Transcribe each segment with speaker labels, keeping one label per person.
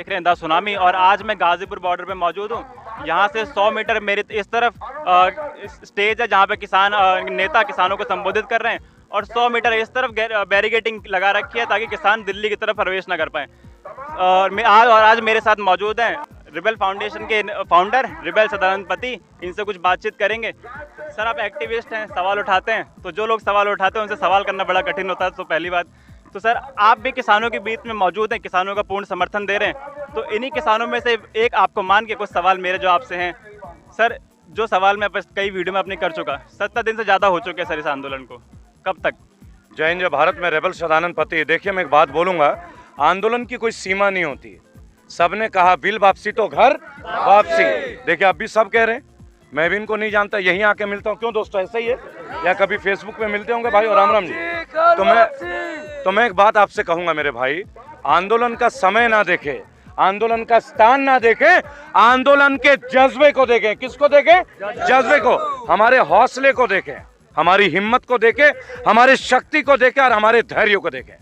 Speaker 1: देख रहे हैं द सुनामी। और आज मैं गाजीपुर बॉर्डर पे मौजूद हूँ। यहाँ से 100 मीटर मेरे इस तरफ स्टेज है जहाँ पे किसान नेता किसानों को संबोधित कर रहे हैं, और 100 मीटर इस तरफ बैरिकेडिंग लगा रखी है ताकि किसान दिल्ली की तरफ प्रवेश न कर पाए। और आज मेरे साथ मौजूद हैं रिबेल फाउंडेशन के फाउंडर रिबेल सदानंद पति। इनसे कुछ बातचीत करेंगे। सर, आप एक्टिविस्ट हैं, सवाल उठाते हैं, तो जो लोग सवाल उठाते हैं उनसे सवाल करना बड़ा कठिन होता है। तो पहली बात तो सर, आप भी किसानों के बीच में मौजूद हैं, किसानों का पूर्ण समर्थन दे रहे हैं, तो इन्हीं किसानों में से एक आपको मान के कुछ सवाल मेरे जो आपसे हैं। सर, जो सवाल मैं कई वीडियो में अपनी कर चुका, 70 दिन से ज़्यादा हो चुके हैं सर इस आंदोलन को, कब तक?
Speaker 2: जय हिंद, जय भारत में रेबल सदानंद पति। देखिए, मैं एक बात बोलूँगा, आंदोलन की कोई सीमा नहीं होती। सबने कहा बिल वापसी तो घर वापसी। देखिए, अब भी सब कह रहे हैं, मैं भी इनको नहीं जानता, यहीं आके मिलता हूँ। क्यों दोस्तों, ऐसा ही है या कभी फेसबुक पे मिलते होंगे भाई? और राम राम जी। तो मैं एक बात आपसे कहूँगा मेरे भाई, आंदोलन का समय ना देखे, आंदोलन का स्थान ना देखे, आंदोलन के जज्बे को देखें। किसको देखें? जज्बे को, हमारे हौसले को देखें, हमारी हिम्मत को देखें, हमारे शक्ति को देखें और हमारे धैर्य को देखें।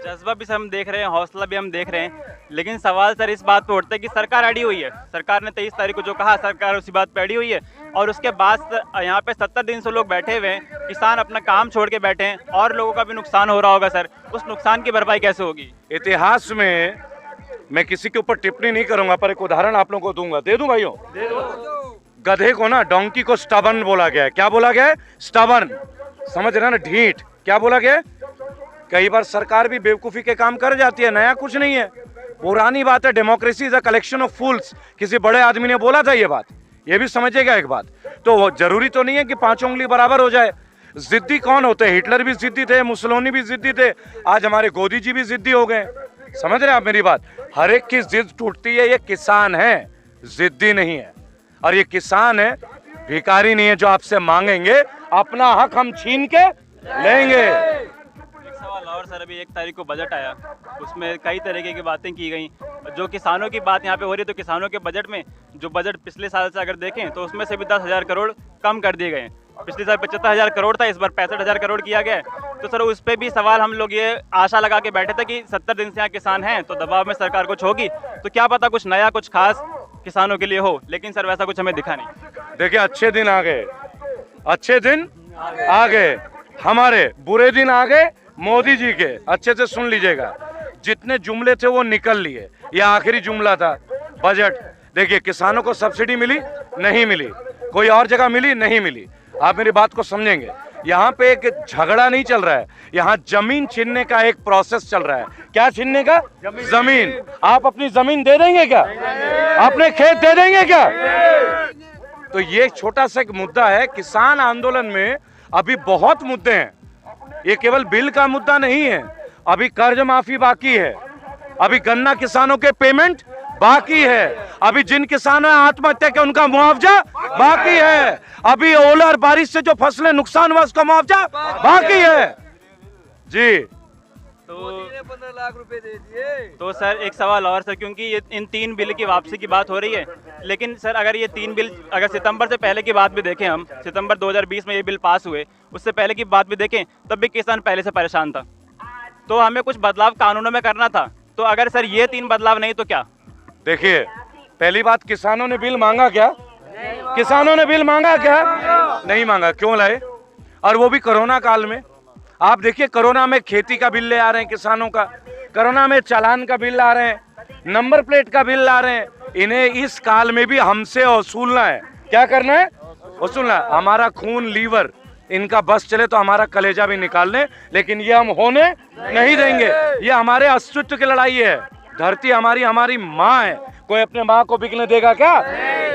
Speaker 1: जज्बा भी हम देख रहे हैं, हौसला भी हम देख रहे हैं, लेकिन सवाल सर इस बात पे उठता है कि सरकार अड़ी हुई है। सरकार ने 23 तारीख को जो कहा, सरकार उसी बात पे अड़ी हुई है। और उसके बाद यहाँ पे 70 दिन से लोग बैठे हुए हैं, किसान अपना काम छोड़ के बैठे हैं, और लोगों का भी नुकसान हो रहा होगा। सर, उस नुकसान की भरपाई कैसे होगी?
Speaker 2: इतिहास में मैं किसी के ऊपर टिप्पणी नहीं करूंगा, पर एक उदाहरण आप लोगों को दूंगा। दे दूं भाइयों? दे दो। गधे को ना, डोंकी को स्टबर्न बोला गया है। क्या बोला गया है? स्टबर्न। समझ रहे ना, ढीठ। क्या बोला गया है? कई बार सरकार भी बेवकूफी के काम कर जाती है, नया कुछ नहीं है, पुरानी बात है। Democracy is a collection of fools. किसी बड़े आदमी ने बोला था ये बात, ये भी समझिएगा एक बात। तो जरूरी तो नहीं है कि पांचों उंगली बराबर हो जाए। जिद्दी कौन होते हैं? हिटलर भी जिद्दी थे, मुसोलिनी भी जिद्दी थे, आज हमारे गोदी जी भी जिद्दी हो गए। समझ रहे हैं आप मेरी बात? हर एक की जिद टूटती है। ये किसान है, जिद्दी नहीं है। और ये किसान है, भिखारी नहीं है जो आपसे मांगेंगे। अपना हक हम छीन के लेंगे।
Speaker 1: और सर, अभी 1 तारीख को बजट आया, उसमें कई तरीके की बातें की गई। जो किसानों की बात यहाँ पे हो रही है, तो किसानों के बजट में जो बजट पिछले साल से अगर देखें तो उसमें से भी 10,000 करोड़ कम कर दिए गए। पिछले साल 75,000 करोड़ था, इस बार 65,000 करोड़ किया गया है। तो सर, उस पर भी सवाल हम लोग ये आशा लगा के बैठे थे कि 70 दिन से यहाँ किसान हैं तो दबाव में सरकार कुछ होगी, तो क्या पता कुछ नया, कुछ खास किसानों के लिए हो। लेकिन सर, वैसा कुछ हमें दिखा नहीं।
Speaker 2: देखिए, अच्छे दिन आ गए, अच्छे दिन आ गए, हमारे बुरे दिन आ गए मोदी जी के। अच्छे से सुन लीजिएगा, जितने जुमले थे वो निकल लिए। यह आखिरी जुमला था, बजट। देखिए, किसानों को सब्सिडी मिली? नहीं मिली। कोई और जगह मिली? नहीं मिली। आप मेरी बात को समझेंगे, यहाँ पे एक झगड़ा नहीं चल रहा है, यहाँ जमीन छीनने का एक प्रोसेस चल रहा है। क्या छीनने का? जमीन। आप अपनी जमीन दे देंगे क्या? अपने खेत दे देंगे क्या? तो ये छोटा सा एक मुद्दा है। किसान आंदोलन में अभी बहुत मुद्दे हैं। ये केवल बिल का मुद्दा नहीं है, अभी कर्ज माफी बाकी है, अभी गन्ना किसानों के पेमेंट बाकी है, अभी जिन किसानों ने आत्महत्या किया उनका मुआवजा बाकी है, अभी ओला और बारिश से जो फसलें नुकसान हुआ उसका मुआवजा बाकी है जी।
Speaker 1: तो 15 लाख रुपए दे दिए। तो सर, एक सवाल और सर, क्योंकि ये इन 3 बिल की वापसी की बात हो रही है, लेकिन सर अगर ये 3 बिल, अगर सितंबर से पहले की बात भी देखें, हम सितंबर 2020 में ये बिल पास हुए, उससे पहले की बात भी देखें, तब भी किसान पहले से परेशान था। तो हमें कुछ बदलाव कानूनों में करना था। तो अगर सर ये 3 बदलाव नहीं तो क्या?
Speaker 2: देखिए, पहली बात, किसानों ने बिल मांगा क्या? किसानों ने बिल मांगा क्या? नहीं मांगा। क्यों लाए? और वो भी कोरोना काल में। आप देखिए, कोरोना में खेती का बिल ले आ रहे हैं किसानों का, कोरोना में चालान का बिल ला रहे हैं, नंबर प्लेट का बिल ला रहे हैं। इन्हें इस काल में भी हमसे वसूलना है। क्या करना है? वसूलना। हमारा खून, लीवर, इनका बस चले तो हमारा कलेजा भी निकाल लें, लेकिन ये हम होने नहीं देंगे। ये हमारे अस्तित्व की लड़ाई है। धरती हमारी, हमारी माँ है। कोई अपने माँ को बिकने देगा क्या?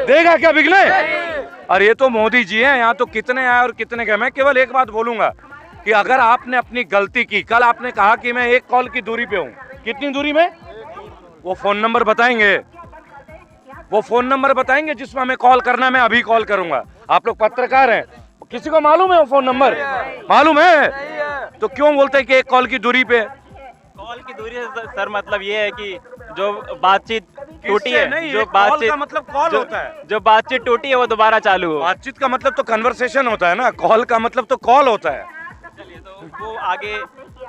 Speaker 2: देगा क्या बिकने? और ये तो मोदी जी हैं, यहाँ तो कितने आए और कितने गए। मैं केवल एक बात बोलूंगा कि अगर आपने अपनी गलती की, कल आपने कहा कि मैं 1 कॉल की दूरी पे हूँ, कितनी दूरी में? वो फोन नंबर बताएंगे, वो फोन नंबर बताएंगे जिसमें हमें कॉल करना है। मैं अभी कॉल करूंगा। आप लोग पत्रकार हैं, किसी को मालूम है वो फोन नंबर? मालूम है? तो क्यों बोलते हैं कि 1 कॉल की दूरी पे?
Speaker 1: कॉल की दूरी है सर, मतलब ये है कि जो बातचीत टूटी है, जो बातचीत
Speaker 2: का मतलब कॉल होता है,
Speaker 1: जो बातचीत टूटी है वो दोबारा चालू हो।
Speaker 2: बातचीत का मतलब तो कन्वर्सेशन होता है ना, कॉल का मतलब तो कॉल होता है।
Speaker 1: चलिए, तो वो आगे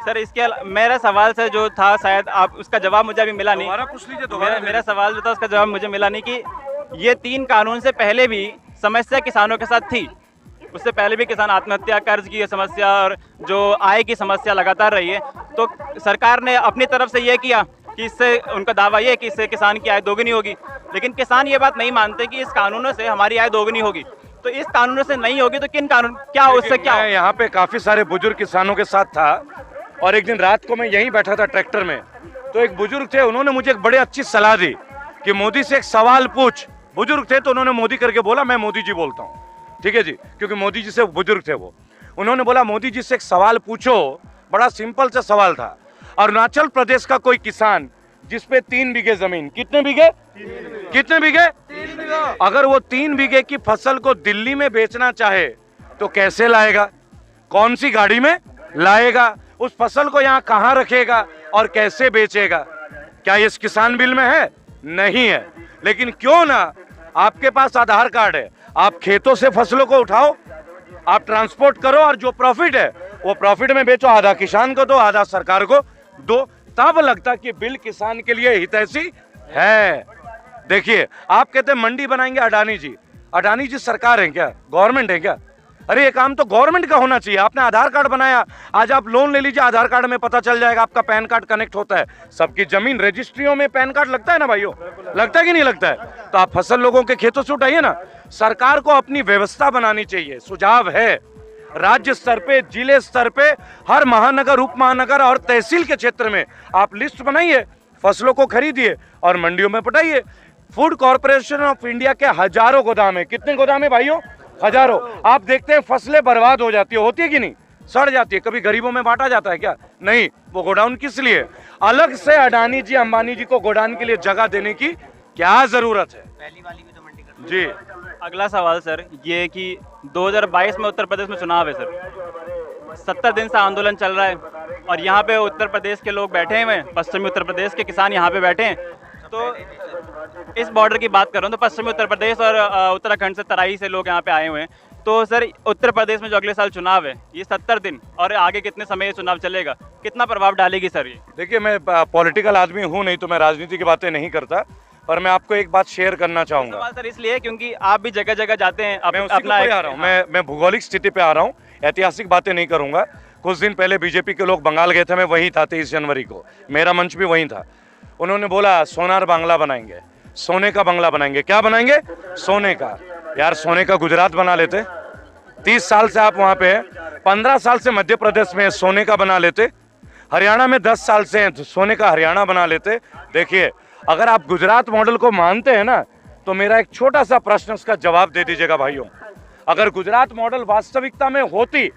Speaker 1: सर इसके मेरा सवाल सर जो था, शायद आप उसका जवाब मुझे अभी मिला नहीं।
Speaker 2: दोबारा पूछ लीजिए, दोबारा।
Speaker 1: मेरा सवाल जो था उसका जवाब मुझे मिला नहीं कि ये 3 कानून से पहले भी समस्या किसानों के साथ थी। उससे पहले भी किसान आत्महत्या, कर्ज की समस्या और जो आय की समस्या लगातार रही है। तो सरकार ने अपनी तरफ से ये किया कि इससे, उनका दावा ये है कि इससे किसान की आय दोगुनी होगी, लेकिन किसान ये बात नहीं मानते कि इस कानूनों से हमारी आय दोगुनी होगी। तो इस कानूनों से नहीं होगी तो किन कानून, क्या उससे क्या?
Speaker 2: मैं यहाँ पे काफी सारे बुजुर्ग किसानों के साथ था और एक दिन रात को मैं यहीं बैठा था ट्रैक्टर में, तो एक बुजुर्ग थे, उन्होंने मुझे एक बड़े अच्छी सलाह दी कि मोदी से एक सवाल पूछ। बुजुर्ग थे तो उन्होंने मोदी करके बोला, मैं मोदी जी बोलता हूँ, ठीक है जी, क्योंकि मोदी जी से बुजुर्ग थे वो। उन्होंने बोला मोदी जी से एक सवाल पूछो, बड़ा सिंपल सा सवाल था। अरुणाचल प्रदेश का कोई किसान जिसपे 3 बीघे जमीन, कितने बीघे? कितने बीघे? 3 बीघा। अगर वो 3 बीघे की फसल को दिल्ली में बेचना चाहे तो कैसे लाएगा? कौन सी गाड़ी में लाएगा? उस फसल को यहाँ कहाँ रखेगा और कैसे बेचेगा? क्या ये इस किसान बिल में है? नहीं है। लेकिन क्यों ना, आपके पास आधार कार्ड है, आप खेतों से फसलों को उठाओ, आप ट्रांसपोर्ट करो और जो प्रॉफिट है वो प्रॉफिट में बेचो, आधा किसान को दो, आधा सरकार को दो, तब लगता कि बिल किसान के लिए हितैषी है। देखिए, आप कहते हैं मंडी बनाएंगे अडानी जी। अडानी जी सरकार है क्या? गवर्नमेंट है क्या? अरे ये काम तो गवर्नमेंट का होना चाहिए। आपने आधार कार्ड बनाया, आज आप लोन ले लीजिए, आधार कार्ड में पता चल जाएगा, आपका पैन कार्ड कनेक्ट होता है। सबकी जमीन रजिस्ट्रियों में पैन कार्ड लगता है ना भाइयों, लगता है कि नहीं लगता है? तो आप फसल लोगों के खेतों से उठाइए ना। सरकार को अपनी व्यवस्था बनानी चाहिए। सुझाव है राज्य स्तर पे, जिले स्तर पे, हर महानगर, उप महानगर और तहसील के क्षेत्र में आप लिस्ट बनाइए, फसलों को खरीदिए और मंडियों में पटाइए। फूड कॉर्पोरेशन ऑफ इंडिया के हजारों गोदाम है। कितने गोदाम है भाइयों? हजारों। आप देखते हैं फसलें बर्बाद हो जाती है, होती है कि नहीं? सड़ जाती है। कभी गरीबों में बांटा जाता है क्या? नहीं। वो गोडाउन किस लिए? अलग से अडानी जी, अंबानी जी को गोडाउन के लिए जगह देने की क्या जरूरत है?
Speaker 3: पहली वाली भी तो मंडी कर
Speaker 2: जी।
Speaker 1: अगला सवाल सर ये कि 2022 में उत्तर प्रदेश में चुनाव है सर, 70 दिन से आंदोलन चल रहा है और यहाँ पे उत्तर प्रदेश के लोग बैठे हुए हैं, पश्चिमी उत्तर प्रदेश के किसान यहाँ पे बैठे हैं। तो इस बॉर्डर की बात कर रहा हूँ, तो पश्चिमी उत्तर प्रदेश और उत्तराखंड से, तराई से लोग यहाँ पे आए हुए हैं। तो सर उत्तर प्रदेश में जो अगले साल चुनाव है, ये 70 दिन और आगे कितने समय ये चुनाव चलेगा, कितना प्रभाव डालेगी सर ये?
Speaker 2: देखिए, मैं पॉलिटिकल आदमी हूँ नहीं, तो मैं राजनीति की बातें नहीं करता, पर मैं आपको एक बात शेयर करना चाहूंगा।
Speaker 1: सवाल सर इसलिए क्योंकि आप भी जगह जगह जाते हैं,
Speaker 2: मैं उसी पे आ रहा हूँ, मैं भौगोलिक स्थिति पे आ रहा हूँ, ऐतिहासिक बातें नहीं करूंगा। कुछ दिन पहले बीजेपी के लोग बंगाल गए थे, मैं वहीं था 23 जनवरी को, मेरा मंच भी वहीं था। उन्होंने बोला सोनार बांग्ला बनाएंगे, सोने का बंगला बनाएंगे। क्या बनाएंगे? सोने का। यार सोने का गुजरात बना लेते। 30 साल से आप वहां पे हैं, 15 साल से मध्य प्रदेश में सोने का बना लेते, हरियाणा में 10 साल से सोने का हरियाणा बना लेते। देखिए, अगर आप गुजरात मॉडल को मानते हैं ना, तो मेरा एक छोटा सा प्रश्न, उसका जवाब दे दीजिएगा भाइयों। अगर गुजरात मॉडल वास्तविकता में होती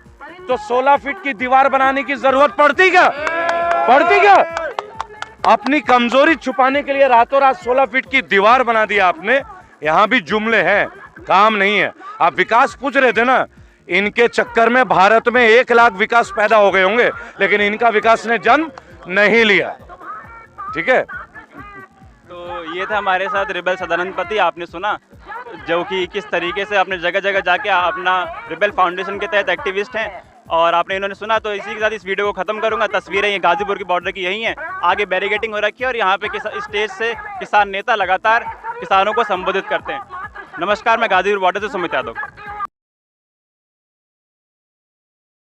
Speaker 2: तो 16 फीट की दीवार बनाने की जरूरत पड़ती क्या? पड़ती क्या? अपनी कमजोरी छुपाने के लिए रातों रात 16 फीट की दीवार बना दिया आपने। यहाँ भी जुमले हैं, काम नहीं है। आप विकास पूछ रहे थे ना, इनके चक्कर में भारत में 1 लाख विकास पैदा हो गए होंगे, लेकिन इनका विकास ने जन्म नहीं लिया। ठीक है,
Speaker 1: तो ये था हमारे साथ रिबेल सदानंद पति। आपने सुना जो कि किस तरीके से अपने जगह जगह जाके अपना रिबेल फाउंडेशन के तहत एक्टिविस्ट हैं, और आपने इन्होंने सुना। तो इसी के साथ इस वीडियो को खत्म करूंगा। तस्वीरें ये गाजीपुर की बॉर्डर की यही हैं, आगे बैरिकेटिंग हो रखी है और यहाँ पे स्टेज से किसान नेता लगातार किसानों को संबोधित करते हैं। नमस्कार, मैं गाजीपुर बॉर्डर से सुमित यादव।